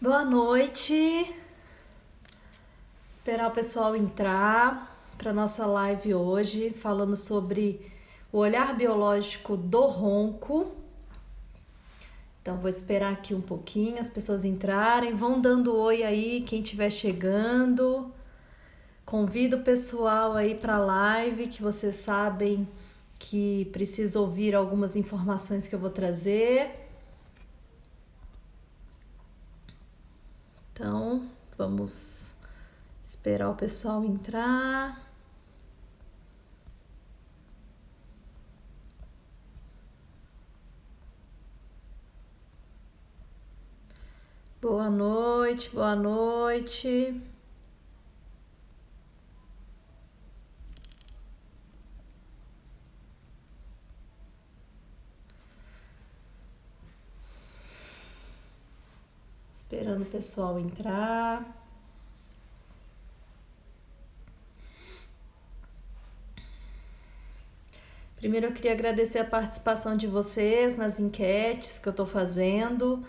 Boa noite. Esperar o pessoal entrar para nossa live hoje, falando sobre o olhar biológico do ronco. Então vou esperar aqui um pouquinho as pessoas entrarem, vão dando oi aí quem estiver chegando. Convido o pessoal aí para a live, que vocês sabem que precisa ouvir algumas informações que eu vou trazer. Então, vamos esperar o pessoal entrar. Boa noite, boa noite. Esperando o pessoal entrar. Primeiro eu queria agradecer a participação de vocês nas enquetes que eu estou fazendo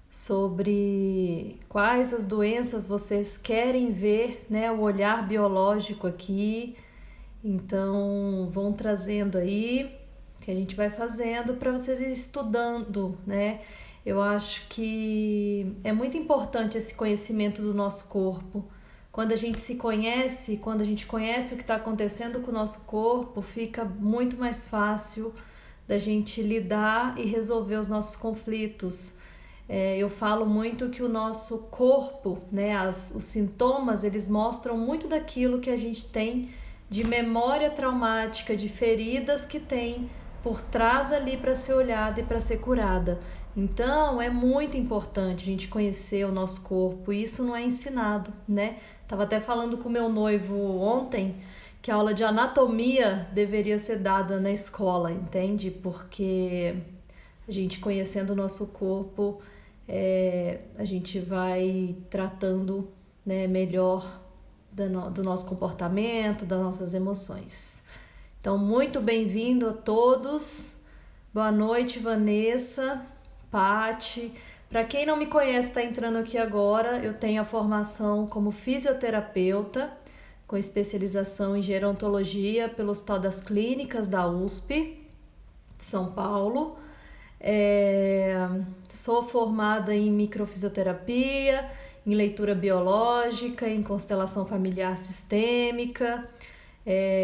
sobre quais as doenças vocês querem ver, né? O olhar biológico aqui. Então vão trazendo aí, que a gente vai fazendo para vocês irem estudando, né? Eu acho que é muito importante esse conhecimento do nosso corpo. Quando a gente se conhece, quando a gente conhece o que está acontecendo com o nosso corpo, fica muito mais fácil da gente lidar e resolver os nossos conflitos. Eu falo muito que o nosso corpo, né, os sintomas, eles mostram muito daquilo que a gente tem de memória traumática, de feridas que tem por trás ali para ser olhada e para ser curada. Então é muito importante a gente conhecer o nosso corpo, e isso não é ensinado, né? Tava até falando com meu noivo ontem que a aula de anatomia deveria ser dada na escola, entende? Porque a gente conhecendo o nosso corpo, a gente vai tratando, né, melhor do nosso comportamento, das nossas emoções. Então, muito bem-vindo a todos. Boa noite, Vanessa, Pati. Para quem não me conhece, está entrando aqui agora, eu tenho a formação como fisioterapeuta, com especialização em gerontologia pelo Hospital das Clínicas da USP, de São Paulo. Sou formada em microfisioterapia, em leitura biológica, em constelação familiar sistêmica.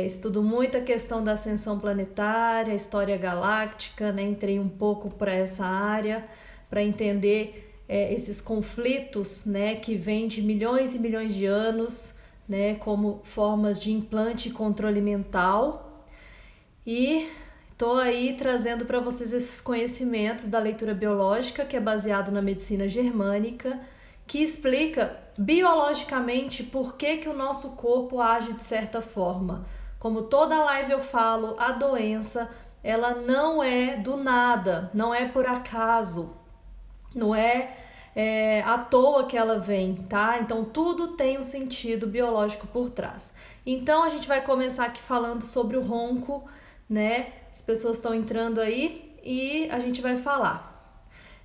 Estudo muito a questão da ascensão planetária, história galáctica, né? Entrei um pouco para essa área para entender esses conflitos, né, que vêm de milhões e milhões de anos, né, como formas de implante e controle mental. E estou aí trazendo para vocês esses conhecimentos da leitura biológica, que é baseado na medicina germânica, que explica biologicamente por que o nosso corpo age de certa forma. Como toda live eu falo, a doença, ela não é do nada, não é por acaso, não é à toa que ela vem, tá? Então tudo tem um sentido biológico por trás. Então a gente vai começar aqui falando sobre o ronco, né? As pessoas estão entrando aí e a gente vai falar.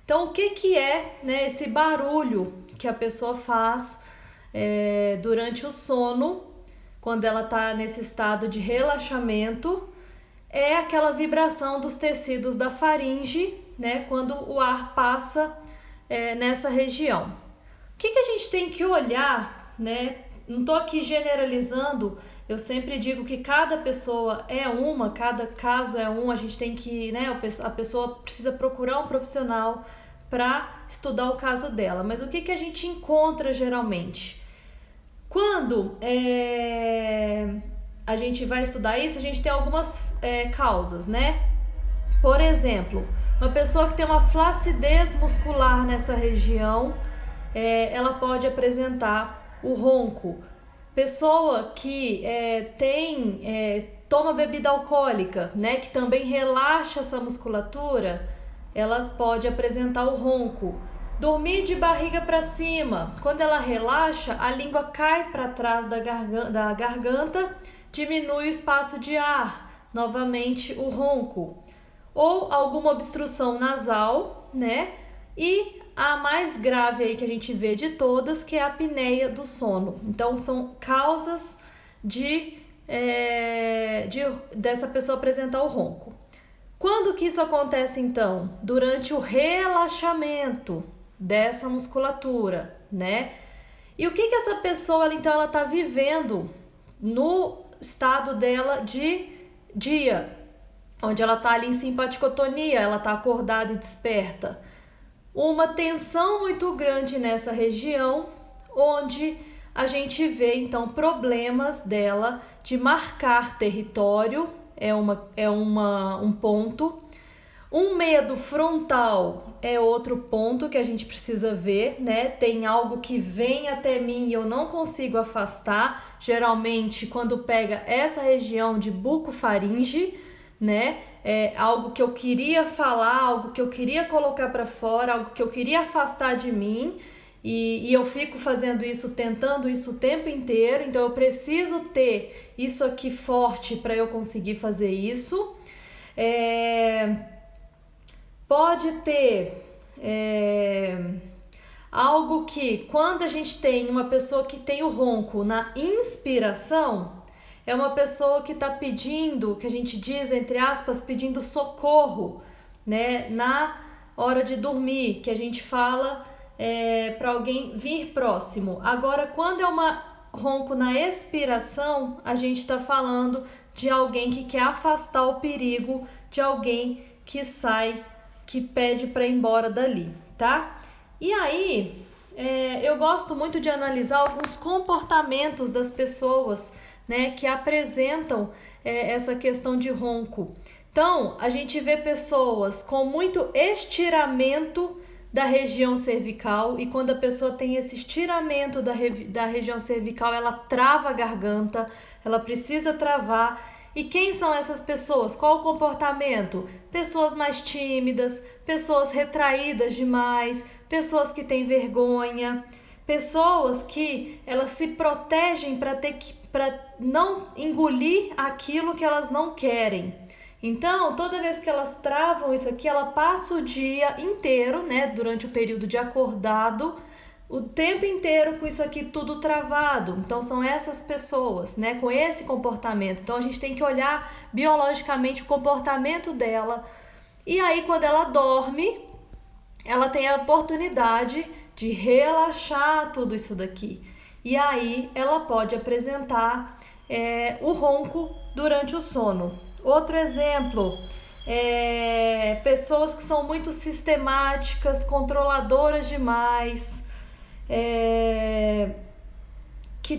Então o que é, né, esse barulho que a pessoa faz durante o sono, quando ela está nesse estado de relaxamento? É aquela vibração dos tecidos da faringe, né, quando o ar passa nessa região. O que a gente tem que olhar, né? Não estou aqui generalizando, eu sempre digo que cada pessoa é uma, cada caso é um, a gente tem que, né, a pessoa precisa procurar um profissional para estudar o caso dela. Mas o que a gente encontra geralmente? Quando a gente vai estudar isso, a gente tem algumas causas, né? Por exemplo, uma pessoa que tem uma flacidez muscular nessa região, ela pode apresentar o ronco. Pessoa que toma bebida alcoólica, né, que também relaxa essa musculatura, ela pode apresentar o ronco. Dormir de barriga para cima, quando ela relaxa, a língua cai para trás da garganta, diminui o espaço de ar, novamente o ronco. Ou alguma obstrução nasal, né? E a mais grave aí que a gente vê de todas, que é a apneia do sono. Então, são causas dessa pessoa apresentar o ronco. Quando que isso acontece, então? Durante o relaxamento dessa musculatura, né? E o que essa pessoa, então, ela tá vivendo no estado dela de dia, onde ela tá ali em simpaticotonia, ela tá acordada e desperta. Uma tensão muito grande nessa região, onde a gente vê, então, problemas dela de marcar território, um ponto. Um medo frontal é outro ponto que a gente precisa ver, né? Tem algo que vem até mim e eu não consigo afastar, geralmente quando pega essa região de bucofaringe, né? É algo que eu queria falar, algo que eu queria colocar para fora, algo que eu queria afastar de mim, e eu fico fazendo isso, tentando isso o tempo inteiro, então eu preciso ter isso aqui forte para eu conseguir fazer isso. Pode ter algo que, quando a gente tem uma pessoa que tem o ronco na inspiração, é uma pessoa que está pedindo, que a gente diz, entre aspas, pedindo socorro, né, na hora de dormir, que a gente fala para alguém vir próximo. Agora, quando é uma ronco na expiração, a gente está falando de alguém que quer afastar o perigo, de alguém que sai, que pede para ir embora dali, tá? E aí, eu gosto muito de analisar alguns comportamentos das pessoas, né, que apresentam essa questão de ronco. Então, a gente vê pessoas com muito estiramento da região cervical, e quando a pessoa tem esse estiramento da região cervical, ela trava a garganta, ela precisa travar. E quem são essas pessoas? Qual o comportamento? Pessoas mais tímidas, pessoas retraídas demais, pessoas que têm vergonha, pessoas que elas se protegem para não engolir aquilo que elas não querem. Então, toda vez que elas travam isso aqui, ela passa o dia inteiro, né, durante o período de acordado, o tempo inteiro com isso aqui tudo travado. Então, são essas pessoas, né, com esse comportamento. Então, a gente tem que olhar biologicamente o comportamento dela. E aí, quando ela dorme, ela tem a oportunidade de relaxar tudo isso daqui. E aí, ela pode apresentar o ronco durante o sono. Outro exemplo, pessoas que são muito sistemáticas, controladoras demais, que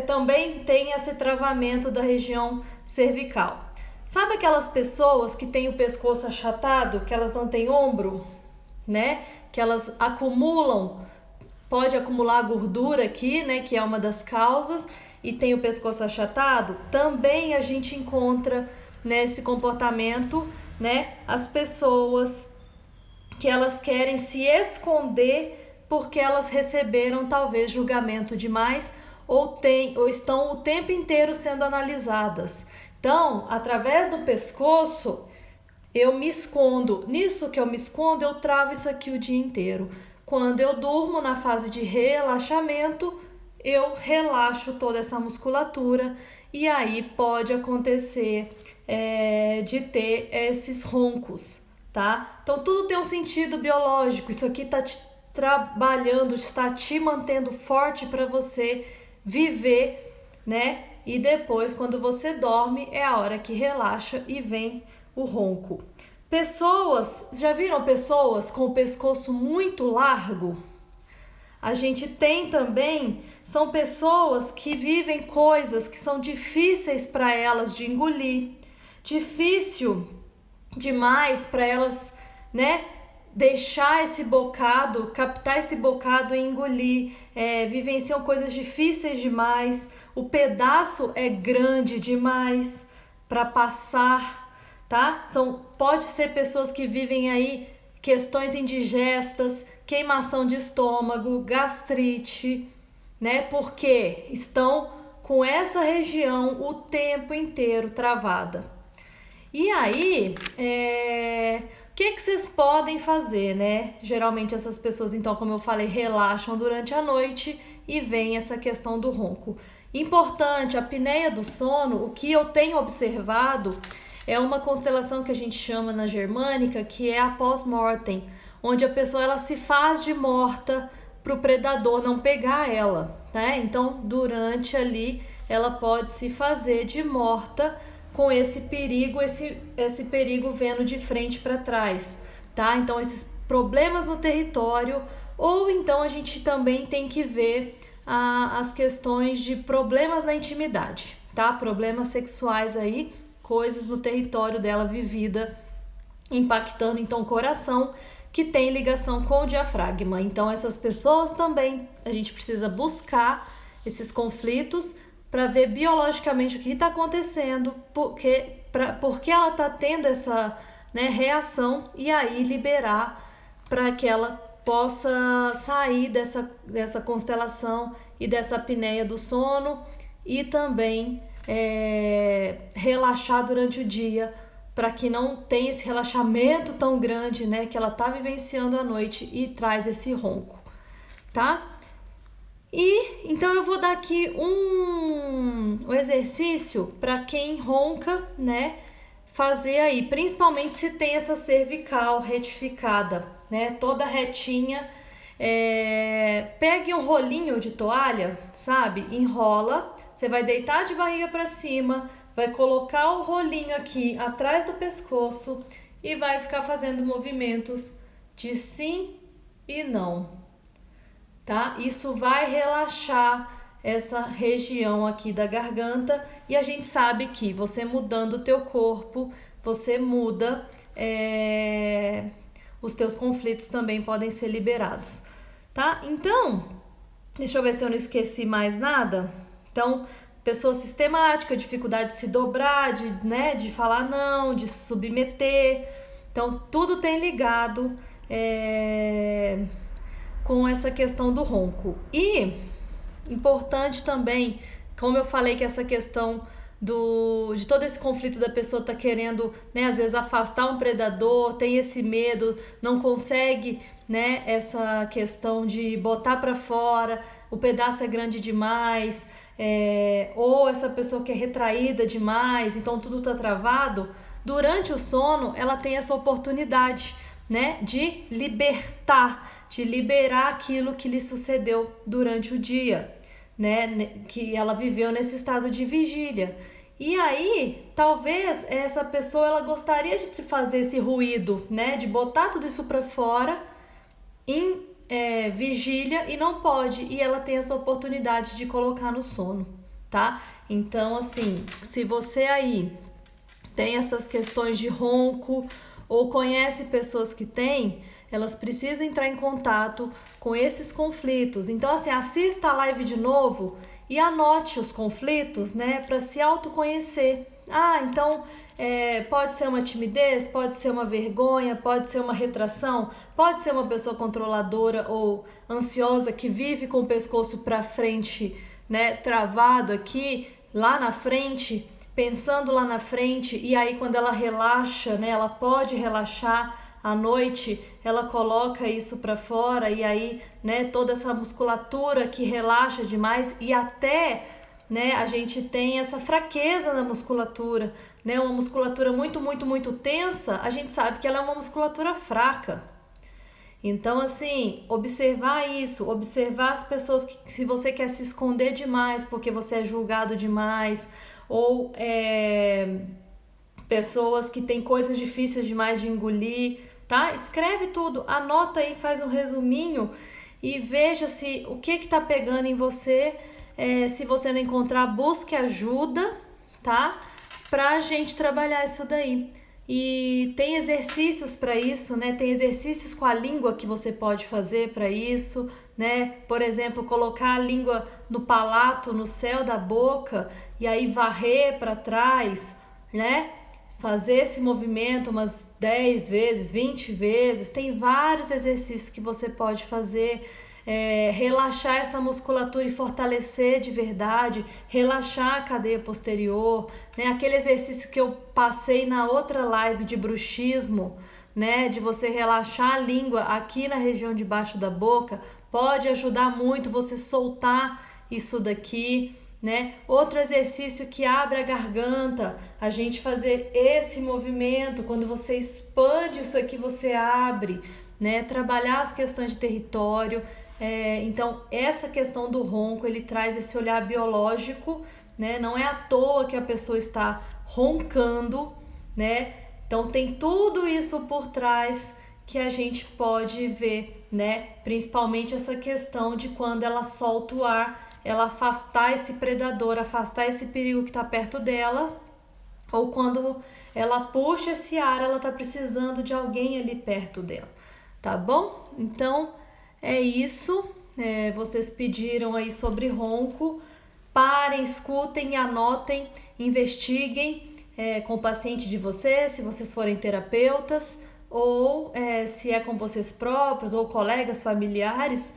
também tem esse travamento da região cervical. Sabe aquelas pessoas que têm o pescoço achatado, que elas não têm ombro, né? Que elas pode acumular gordura aqui, né? Que é uma das causas, e tem o pescoço achatado. Também a gente encontra nesse comportamento, né? As pessoas que elas querem se esconder porque elas receberam talvez julgamento demais ou estão o tempo inteiro sendo analisadas. Então, através do pescoço, eu me escondo. Nisso que eu me escondo, eu travo isso aqui o dia inteiro. Quando eu durmo na fase de relaxamento, eu relaxo toda essa musculatura e aí pode acontecer de ter esses roncos, tá? Então, tudo tem um sentido biológico. Isso aqui está te trabalhando, está te mantendo forte para você viver, né? E depois, quando você dorme, é a hora que relaxa e vem o ronco. Já viram pessoas com o pescoço muito largo? A gente tem também, são pessoas que vivem coisas que são difíceis para elas de engolir, difícil demais para elas, né, deixar esse bocado, captar esse bocado e engolir, vivenciam coisas difíceis demais, o pedaço é grande demais para passar, tá? Pode ser pessoas que vivem aí questões indigestas, queimação de estômago, gastrite, né? Porque estão com essa região o tempo inteiro travada. E aí, o que vocês podem fazer, né? Geralmente essas pessoas, então, como eu falei, relaxam durante a noite e vem essa questão do ronco. Importante, a apneia do sono, o que eu tenho observado é uma constelação que a gente chama na germânica, que é a pós-mortem, onde a pessoa ela se faz de morta para o predador não pegar ela, tá? Então, durante ali, ela pode se fazer de morta com esse perigo, esse perigo vendo de frente para trás, tá? Então, esses problemas no território, ou então a gente também tem que ver as questões de problemas na intimidade, tá? Problemas sexuais aí, coisas no território dela vivida, impactando então o coração, que tem ligação com o diafragma. Então, essas pessoas também, a gente precisa buscar esses conflitos para ver biologicamente o que está acontecendo, porque ela está tendo essa, né, reação, e aí liberar para que ela possa sair dessa constelação e dessa apneia do sono, e também relaxar durante o dia, para que não tenha esse relaxamento tão grande, né, que ela está vivenciando à noite e traz esse ronco, tá? E então eu vou dar aqui um exercício para quem ronca, né, fazer aí, principalmente se tem essa cervical retificada, né, toda retinha. Pegue um rolinho de toalha, sabe? Enrola, você vai deitar de barriga para cima, vai colocar o rolinho aqui atrás do pescoço e vai ficar fazendo movimentos de sim e não. Tá? Isso vai relaxar essa região aqui da garganta, e a gente sabe que você mudando o teu corpo, você muda, os teus conflitos também podem ser liberados, tá? Então, deixa eu ver se eu não esqueci mais nada. Então, pessoa sistemática, dificuldade de se dobrar, de falar não, de se submeter. Então, tudo tem ligado com essa questão do ronco. E importante também, como eu falei, que essa questão de todo esse conflito da pessoa tá querendo, né, às vezes afastar um predador, tem esse medo, não consegue, né, essa questão de botar para fora, o pedaço é grande demais, ou essa pessoa que é retraída demais, então tudo tá travado. Durante o sono, ela tem essa oportunidade, né, de liberar aquilo que lhe sucedeu durante o dia, né, que ela viveu nesse estado de vigília. E aí, talvez essa pessoa ela gostaria de fazer esse ruído, né, de botar tudo isso para fora em vigília, e não pode, e ela tem essa oportunidade de colocar no sono, tá? Então, assim, se você aí tem essas questões de ronco ou conhece pessoas que têm, elas precisam entrar em contato com esses conflitos. Então, assim, assista a live de novo e anote os conflitos, né, para se autoconhecer. Então, pode ser uma timidez, pode ser uma vergonha, pode ser uma retração, pode ser uma pessoa controladora ou ansiosa que vive com o pescoço para frente, né, travado aqui, lá na frente, pensando lá na frente, e aí quando ela relaxa, né, ela pode relaxar à noite, ela coloca isso para fora, e aí, né, toda essa musculatura que relaxa demais, e até, né, a gente tem essa fraqueza na musculatura, né, uma musculatura muito, muito, muito tensa, a gente sabe que ela é uma musculatura fraca. Então, assim, observar isso, observar as pessoas que, se você quer se esconder demais porque você é julgado demais, ou pessoas que têm coisas difíceis demais de engolir, tá? Escreve tudo, anota aí, faz um resuminho e veja se o que tá pegando em você. Se você não encontrar, busque ajuda, tá? Pra gente trabalhar isso daí. E tem exercícios para isso, né? Tem exercícios com a língua que você pode fazer para isso, né? Por exemplo, colocar a língua no palato, no céu da boca, e aí varrer para trás, né? Fazer esse movimento umas 10 vezes, 20 vezes. Tem vários exercícios que você pode fazer. Relaxar essa musculatura e fortalecer de verdade, relaxar a cadeia posterior, né? Aquele exercício que eu passei na outra live de bruxismo, né, de você relaxar a língua aqui na região de baixo da boca, pode ajudar muito você soltar isso daqui, né? Outro exercício que abre a garganta, a gente fazer esse movimento, quando você expande isso aqui, você abre, né? Trabalhar as questões de território. Então, essa questão do ronco, ele traz esse olhar biológico, né? Não é à toa que a pessoa está roncando, né? Então, tem tudo isso por trás que a gente pode ver, né? Principalmente essa questão de quando ela solta o ar, ela afastar esse predador, afastar esse perigo que está perto dela, ou quando ela puxa esse ar, ela está precisando de alguém ali perto dela, tá bom? Então, é isso. Vocês pediram aí sobre ronco. Parem, escutem, anotem, investiguem com o paciente de vocês, se vocês forem terapeutas, ou se é com vocês próprios ou colegas familiares,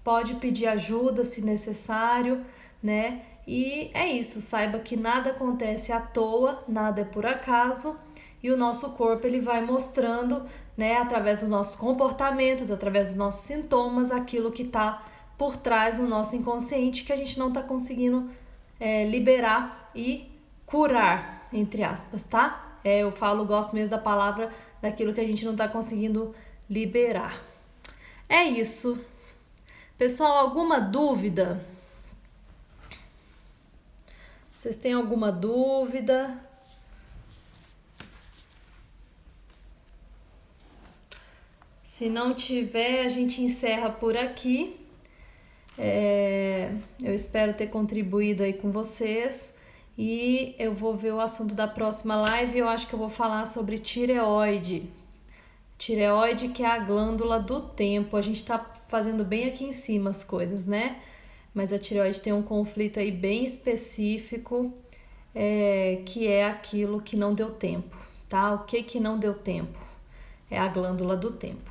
pode pedir ajuda se necessário, né? E é isso, saiba que nada acontece à toa, nada é por acaso, e o nosso corpo ele vai mostrando, né, através dos nossos comportamentos, através dos nossos sintomas, aquilo que está por trás do nosso inconsciente que a gente não está conseguindo liberar e curar, entre aspas, tá? Eu gosto mesmo da palavra daquilo que a gente não está conseguindo liberar. É isso. Pessoal, alguma dúvida? Vocês têm alguma dúvida? Se não tiver, a gente encerra por aqui. Eu espero ter contribuído aí com vocês. E eu vou ver o assunto da próxima live. Eu acho que eu vou falar sobre tireoide. Tireoide, que é a glândula do tempo. A gente tá fazendo bem aqui em cima as coisas, né? Mas a tireoide tem um conflito aí bem específico, que é aquilo que não deu tempo, tá? O que não deu tempo? É a glândula do tempo.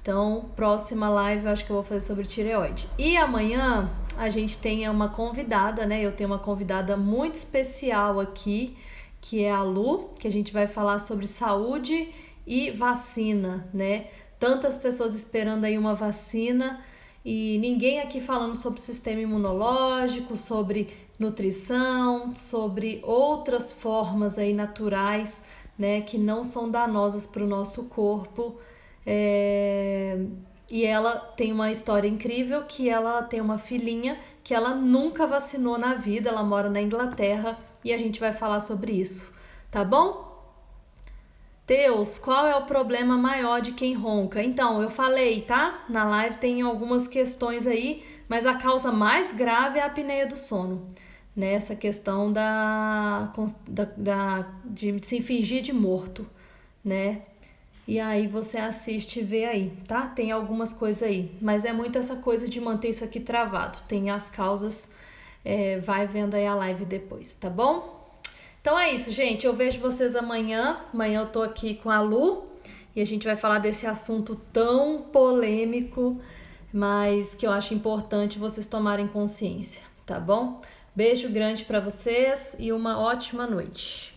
Então, próxima live eu acho que eu vou fazer sobre tireoide. E amanhã a gente tem uma convidada, né? Eu tenho uma convidada muito especial aqui, que é a Lu, que a gente vai falar sobre saúde e vacina, né? Tantas pessoas esperando aí uma vacina e ninguém aqui falando sobre o sistema imunológico, sobre nutrição, sobre outras formas aí naturais, né? Que não são danosas para o nosso corpo. E ela tem uma história incrível, que ela tem uma filhinha que ela nunca vacinou na vida, ela mora na Inglaterra e a gente vai falar sobre isso, tá bom? Deus, qual é o problema maior de quem ronca? Então, eu falei, tá? Na live tem algumas questões aí, mas a causa mais grave é a apneia do sono, né? Essa questão de se fingir de morto, né? E aí você assiste e vê aí, tá? Tem algumas coisas aí, mas é muito essa coisa de manter isso aqui travado. Tem as causas, vai vendo aí a live depois, tá bom? Então é isso, gente. Eu vejo vocês amanhã. Amanhã eu tô aqui com a Lu e a gente vai falar desse assunto tão polêmico, mas que eu acho importante vocês tomarem consciência, tá bom? Beijo grande pra vocês e uma ótima noite.